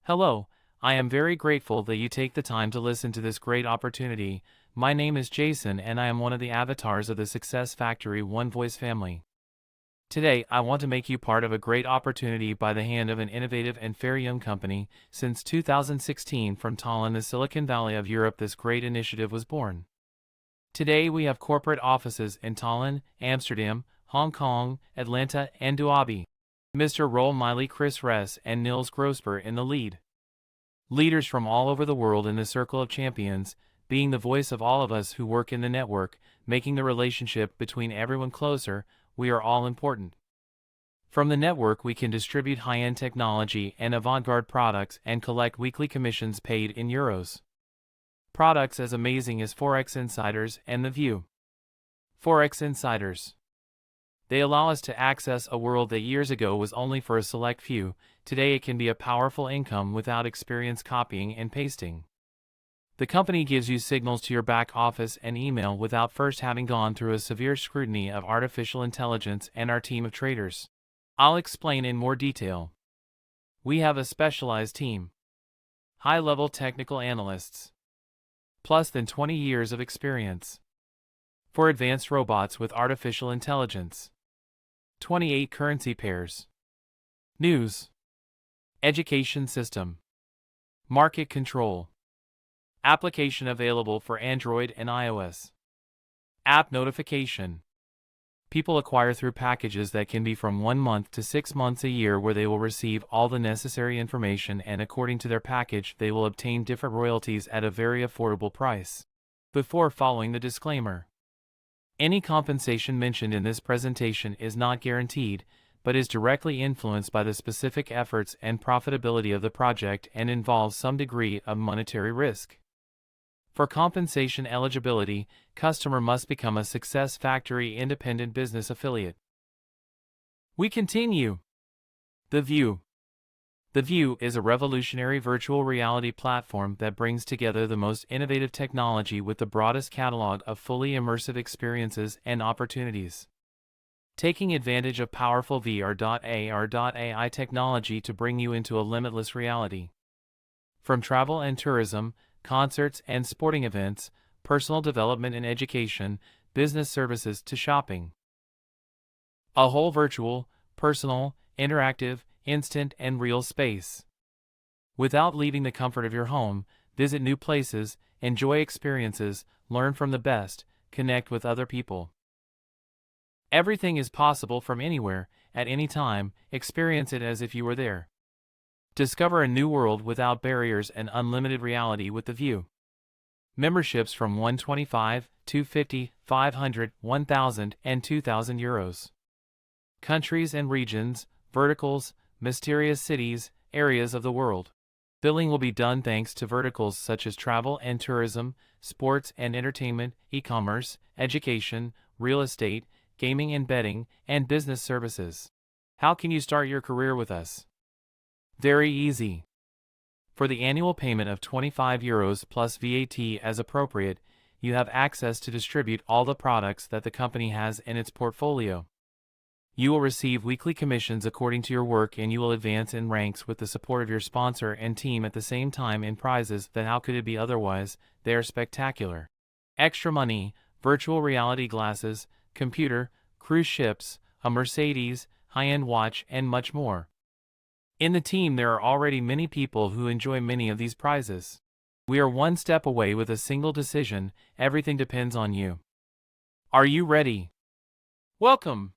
Hello, I am very grateful that you take the time to listen to this great opportunity. My name is Jason and I am one of the avatars of the Success Factory One Voice family. Today, I want to make you part of a great opportunity by the hand of an innovative and fair young company. Since 2016 from Tallinn, the Silicon Valley of Europe, this great initiative was born. Today we have corporate offices in Tallinn, Amsterdam, Hong Kong, Atlanta, and Dubai. Mr. Roel Miley, Chris Ress, and Nils Grosper in the lead. Leaders from all over the world in the circle of champions, being the voice of all of us who work in the network, making the relationship between everyone closer. We are all important. From the network we can distribute high-end technology and avant-garde products and collect weekly commissions paid in euros. Products as amazing as Forex Insiders and The View. Forex Insiders. They allow us to access a world that years ago was only for a select few. Today it can be a powerful income without experience copying and pasting. The company gives you signals to your back office and email without first having gone through a severe scrutiny of artificial intelligence and our team of traders. I'll explain in more detail. We have a specialized team. High-level technical analysts. Plus than 20 years of experience. For advanced robots with artificial intelligence. 28 currency pairs. News. Education system. Market control. Application available for Android and iOS. App notification. People acquire through packages that can be from 1 month to 6 months a year, where they will receive all the necessary information, and according to their package they will obtain different royalties at a very affordable price. Before following the disclaimer. Any compensation mentioned in this presentation is not guaranteed, but is directly influenced by the specific efforts and profitability of the project and involves some degree of monetary risk. For compensation eligibility, customer must become a Success Factory independent business affiliate. We continue. The View. The View is a revolutionary virtual reality platform that brings together the most innovative technology with the broadest catalog of fully immersive experiences and opportunities. Taking advantage of powerful VR.AR.AI technology to bring you into a limitless reality. From travel and tourism, concerts and sporting events, personal development and education, business services to shopping. A whole virtual, personal, interactive, instant and real space. Without leaving the comfort of your home, visit new places, enjoy experiences, learn from the best, connect with other people. Everything is possible from anywhere, at any time. Experience it as if you were there. Discover a new world without barriers and unlimited reality with The View. Memberships from 125, 250, 500, 1000 and 2000 euros. Countries and regions, verticals, mysterious cities, areas of the world. Billing will be done thanks to verticals such as travel and tourism, sports and entertainment, e-commerce, education, real estate, gaming and betting, and business services. How can you start your career with us? Very easy. For the annual payment of 25 euros plus VAT as appropriate, you have access to distribute all the products that the company has in its portfolio. You will receive weekly commissions according to your work, and you will advance in ranks with the support of your sponsor and team at the same time in prizes that how could it be otherwise? They are spectacular. Extra money, virtual reality glasses, computer, cruise ships, a Mercedes, high-end watch and much more. In the team there are already many people who enjoy many of these prizes. We are one step away with a single decision. Everything depends on you. Are you ready? Welcome!